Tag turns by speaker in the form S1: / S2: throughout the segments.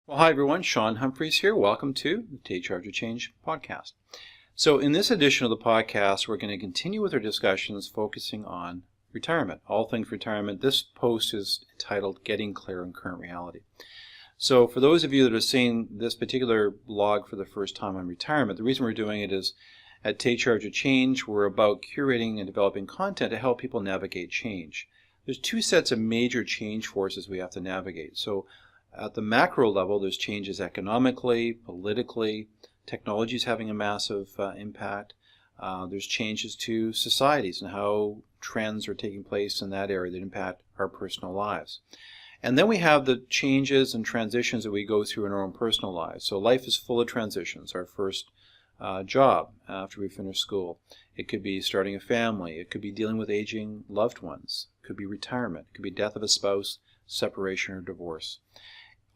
S1: Well, hi everyone, Sean Humphreys here. Welcome to the Take Charge of Change podcast. So in this edition of the podcast, we're going to continue with our discussions focusing on retirement, all things retirement. This post is titled Getting Clear on Current Reality. So for those of you that are seeing this particular blog for the first time on retirement, the reason we're doing it is at Take Charge of Change, we're about curating and developing content to help people navigate change. There's two sets of major change forces we have to navigate. So at the macro level, there's changes economically, politically, technology is having a massive impact. There's changes to societies and how trends are taking place in that area that impact our personal lives. And then we have the changes and transitions that we go through in our own personal lives. So life is full of transitions. Our first job after we finish school. It could be starting a family. It could be dealing with aging loved ones. It could be retirement. It could be death of a spouse, separation, or divorce.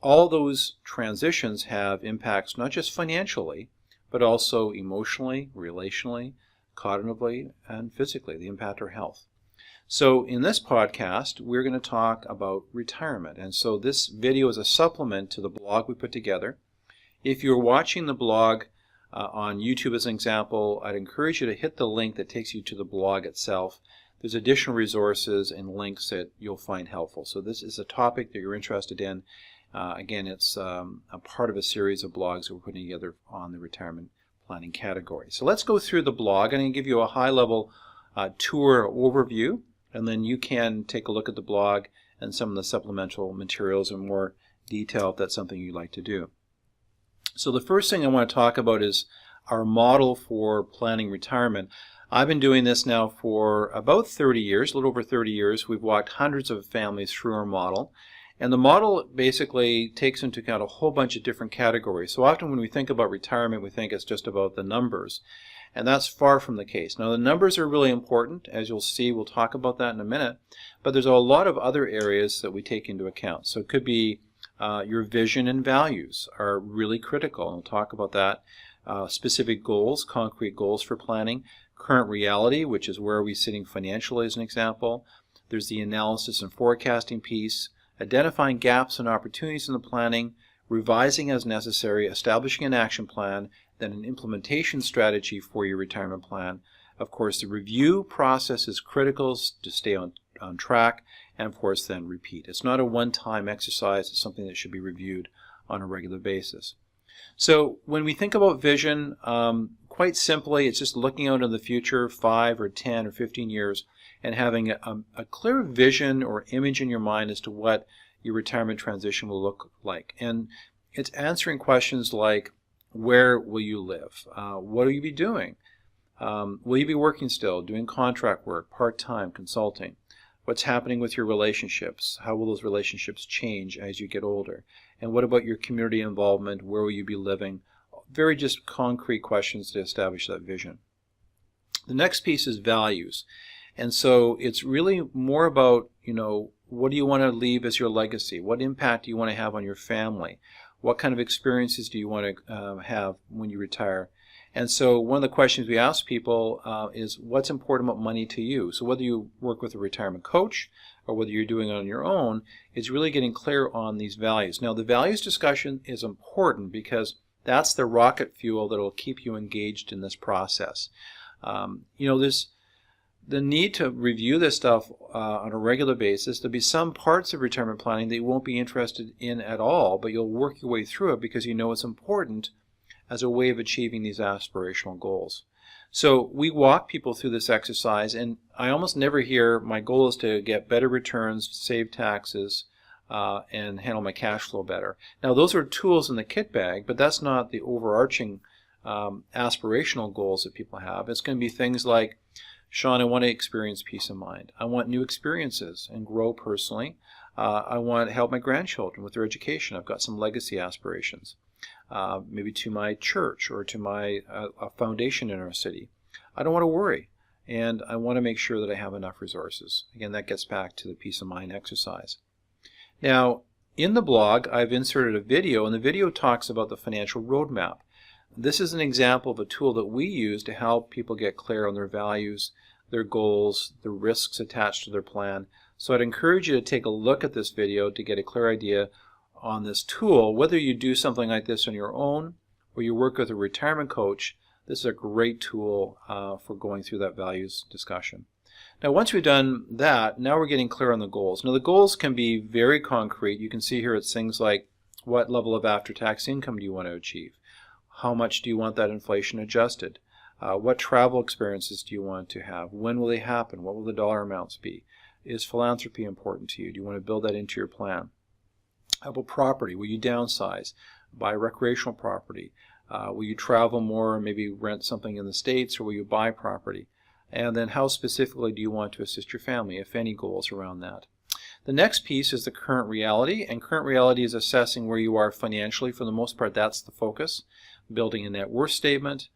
S1: All those transitions have impacts not just financially, but also emotionally, relationally, cognitively, and physically. They impact our health. So in this podcast, we're going to talk about retirement. And so this video is a supplement to the blog we put together. If you're watching the blog on YouTube as an example, I'd encourage you to hit the link that takes you to the blog itself. There's additional resources and links that you'll find helpful. So this is a topic that you're interested in. Again, it's a part of a series of blogs that we're putting together on the retirement planning category. So let's go through the blog. I'm going to give you a high-level tour overview, and then you can take a look at the blog and some of the supplemental materials in more detail if that's something you'd like to do. So the first thing I want to talk about is our model for planning retirement. I've been doing this now for about 30 years, a little over 30 years. We've walked hundreds of families through our model. And the model basically takes into account a whole bunch of different categories. So often when we think about retirement, we think it's just about the numbers. And that's far from the case. Now the numbers are really important. As you'll see, we'll talk about that in a minute. But there's a lot of other areas that we take into account. So it could be your vision and values are really critical. And we'll talk about that. Specific goals, concrete goals for planning. Current reality, which is where are we sitting financially as an example. There's the analysis and forecasting piece. Identifying gaps and opportunities in the planning, revising as necessary, establishing an action plan, then an implementation strategy for your retirement plan. Of course, the review process is critical to stay on track, and of course then repeat. It's not a one-time exercise, it's something that should be reviewed on a regular basis. So when we think about vision, quite simply, it's just looking out in the future, 5 or 10 or 15 years, and having a clear vision or image in your mind as to what your retirement transition will look like. And it's answering questions like, where will you live? What will you be doing? Will you be working still, doing contract work, part-time, consulting? What's happening with your relationships? How will those relationships change as you get older? And what about your community involvement? Where will you be living? Very just concrete questions to establish that vision. The next piece is values. And so it's really more about, what do you want to leave as your legacy? What impact do you want to have on your family? What kind of experiences do you want to have when you retire? And so one of the questions we ask people is what's important about money to you? So whether you work with a retirement coach or whether you're doing it on your own, it's really getting clear on these values. Now the values discussion is important because that's the rocket fuel that will keep you engaged in this process. There's the need to review this stuff on a regular basis. There'll be some parts of retirement planning that you won't be interested in at all, but you'll work your way through it because you know it's important as a way of achieving these aspirational goals. So we walk people through this exercise, and I almost never hear my goal is to get better returns, save taxes, and handle my cash flow better. Now those are tools in the kit bag, but that's not the overarching aspirational goals that people have. It's going to be things like, Sean, I want to experience peace of mind. I want new experiences and grow personally. I want to help my grandchildren with their education. I've got some legacy aspirations, maybe to my church or to my foundation in our city. I don't want to worry, and I want to make sure that I have enough resources. Again, that gets back to the peace of mind exercise. Now, in the blog, I've inserted a video, and the video talks about the financial roadmap. This is an example of a tool that we use to help people get clear on their values, their goals, the risks attached to their plan. So I'd encourage you to take a look at this video to get a clear idea on this tool, whether you do something like this on your own or you work with a retirement coach, this is a great tool for going through that values discussion. Now, once we've done that, now we're getting clear on the goals. Now, the goals can be very concrete. You can see here it's things like, what level of after-tax income do you want to achieve? How much do you want that inflation adjusted? What travel experiences do you want to have? When will they happen? What will the dollar amounts be? Is philanthropy important to you? Do you want to build that into your plan? How about property? Will you downsize? Buy recreational property? Will you travel more, maybe rent something in the States, or will you buy property? And then how specifically do you want to assist your family, if any goals around that? The next piece is the current reality, and current reality is assessing where you are financially. For the most part, that's the focus. Building a net worth statement,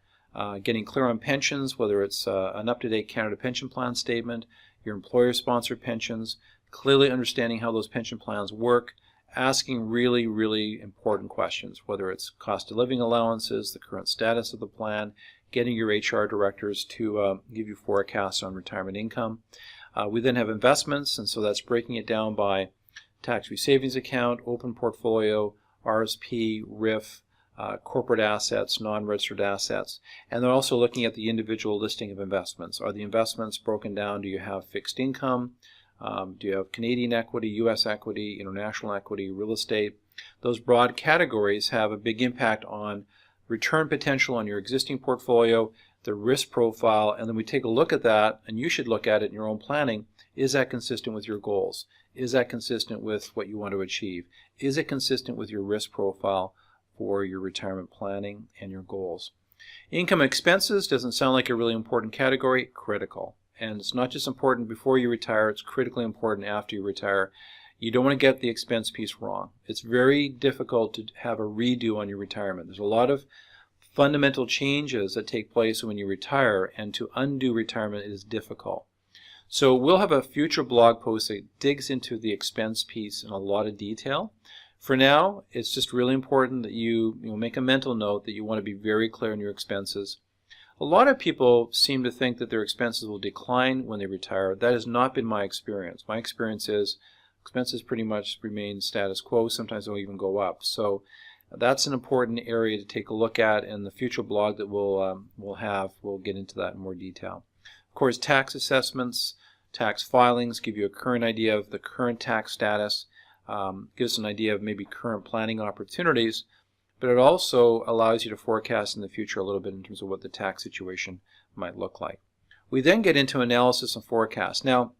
S1: getting clear on pensions, whether it's an up-to-date Canada Pension Plan statement, your employer-sponsored pensions, clearly understanding how those pension plans work, asking really, really important questions, whether it's cost of living allowances, the current status of the plan, getting your HR directors to give you forecasts on retirement income. We then have investments, and so that's breaking it down by tax-free savings account, open portfolio, RSP, RIF, corporate assets, non-registered assets, and they're also looking at the individual listing of investments. Are the investments broken down? Do you have fixed income? Do you have Canadian equity, U.S. equity, international equity, real estate? Those broad categories have a big impact on return potential on your existing portfolio, the risk profile, and then we take a look at that, and you should look at it in your own planning. Is that consistent with your goals? Is that consistent with what you want to achieve? Is it consistent with your risk profile for your retirement planning and your goals? Income expenses doesn't sound like a really important category. Critical. And it's not just important before you retire, it's critically important after you retire. You don't want to get the expense piece wrong. It's very difficult to have a redo on your retirement. There's a lot of fundamental changes that take place when you retire, and to undo retirement is difficult. So we'll have a future blog post that digs into the expense piece in a lot of detail. For now, it's just really important that you make a mental note that you want to be very clear on your expenses. A lot of people seem to think that their expenses will decline when they retire. That has not been my experience. My experience is expenses pretty much remain status quo. Sometimes they'll even go up. So that's an important area to take a look at, and the future blog that we'll get into that in more detail. Of course, tax assessments, tax filings give you a current idea of the current tax status, gives an idea of maybe current planning opportunities, but it also allows you to forecast in the future a little bit in terms of what the tax situation might look like. We then get into analysis and forecast. Now,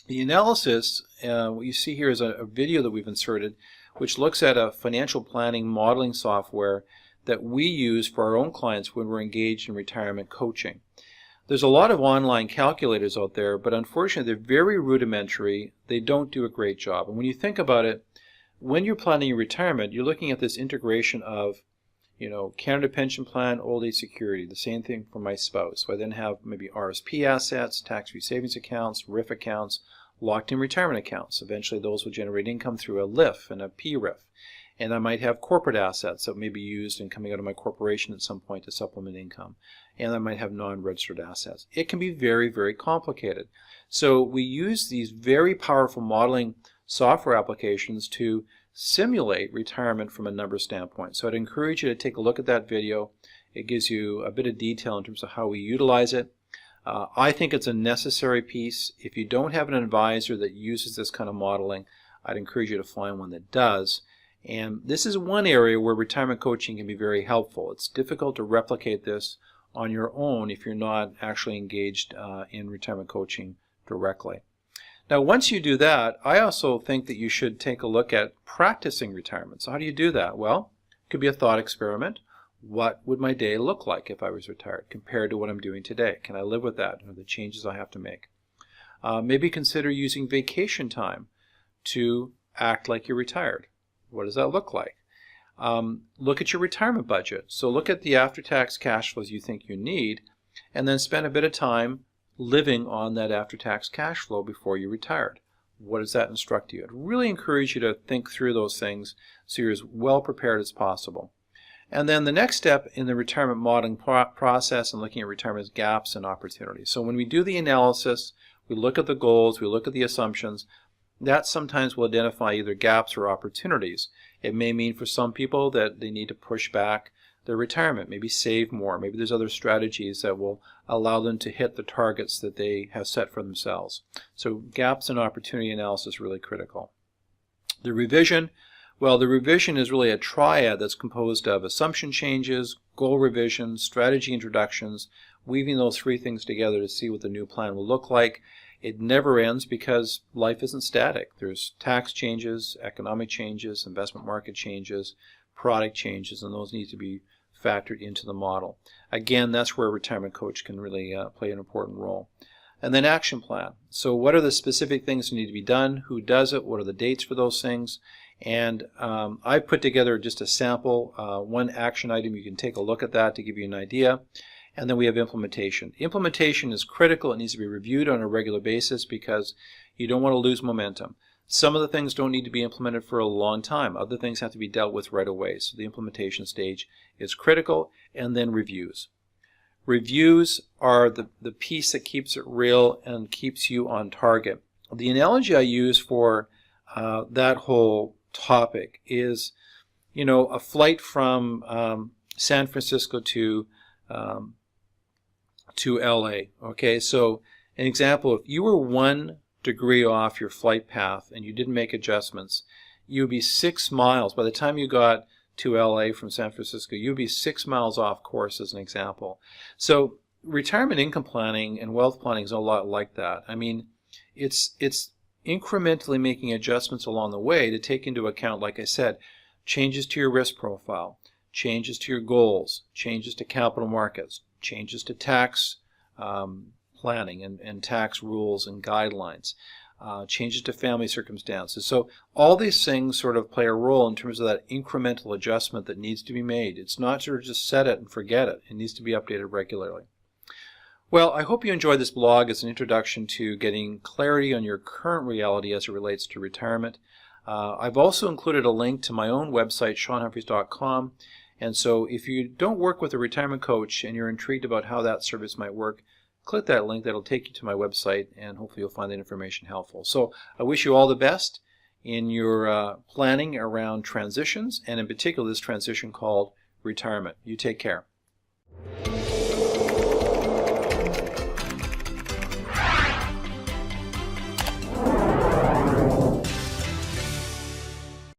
S1: the analysis, what you see here is a video that we've inserted, which looks at a financial planning modeling software that we use for our own clients when we're engaged in retirement coaching. There's a lot of online calculators out there, but unfortunately they're very rudimentary. They don't do a great job. And when you think about it, when you're planning your retirement, you're looking at this integration of, Canada Pension Plan, Old Age Security, the same thing for my spouse. So I then have maybe RSP assets, tax-free savings accounts, RIF accounts, locked-in retirement accounts. Eventually those will generate income through a LIF and a PRIF. And I might have corporate assets that may be used and coming out of my corporation at some point to supplement income. And I might have non-registered assets. It can be very, very complicated. So we use these very powerful modeling software applications to simulate retirement from a number standpoint. So I'd encourage you to take a look at that video. It gives you a bit of detail in terms of how we utilize it. I think it's a necessary piece. If you don't have an advisor that uses this kind of modeling, I'd encourage you to find one that does. And this is one area where retirement coaching can be very helpful. It's difficult to replicate this on your own if you're not actually engaged in retirement coaching directly. Now, once you do that, I also think that you should take a look at practicing retirement. So how do you do that? Well, it could be a thought experiment. What would my day look like if I was retired compared to what I'm doing today? Can I live with that? Or the changes I have to make? Maybe consider using vacation time to act like you're retired. What does that look like? Look at your retirement budget. So look at the after-tax cash flows you think you need, and then spend a bit of time living on that after-tax cash flow before you retired. What does that instruct you? I'd really encourage you to think through those things so you're as well prepared as possible. And then the next step in the retirement modeling process and looking at retirement gaps and opportunities. So when we do the analysis, we look at the goals, we look at the assumptions, that sometimes will identify either gaps or opportunities. It may mean for some people that they need to push back their retirement, maybe save more. Maybe there's other strategies that will allow them to hit the targets that they have set for themselves. So gaps in opportunity analysis is really critical. The revision, well, the revision is really a triad that's composed of assumption changes, goal revisions, strategy introductions, weaving those three things together to see what the new plan will look like. It never ends because life isn't static. There's tax changes, economic changes, investment market changes, product changes, and those need to be factored into the model. Again, that's where a retirement coach can really play an important role. And then action plan. So what are the specific things that need to be done? Who does it? What are the dates for those things? And I put together just a sample, one action item. You can take a look at that to give you an idea. And then we have implementation. Implementation is critical. It needs to be reviewed on a regular basis because you don't want to lose momentum. Some of the things don't need to be implemented for a long time. Other things have to be dealt with right away. So the implementation stage is critical. And then reviews. Reviews are the piece that keeps it real and keeps you on target. The analogy I use for that whole topic is, you know, a flight from San Francisco to LA. Okay, so an example, if you were 1 degree off your flight path and you didn't make adjustments, you would be 6 miles. By the time you got to LA from San Francisco, you'd be 6 miles off course, as an example. So retirement income planning and wealth planning is a lot like that. I mean, it's incrementally making adjustments along the way to take into account, like I said, changes to your risk profile, changes to your goals, changes to capital markets, changes to tax planning and tax rules and guidelines, changes to family circumstances. So all these things sort of play a role in terms of that incremental adjustment that needs to be made. It's not sort of just set it and forget it. It needs to be updated regularly. Well, I hope you enjoyed this blog as an introduction to getting clarity on your current reality as it relates to retirement. I've also included a link to my own website, SeanHumphreys.com. And so if you don't work with a retirement coach and you're intrigued about how that service might work, click that link. That'll take you to my website, and hopefully you'll find that information helpful. So I wish you all the best in your planning around transitions, and in particular this transition called retirement. You take care.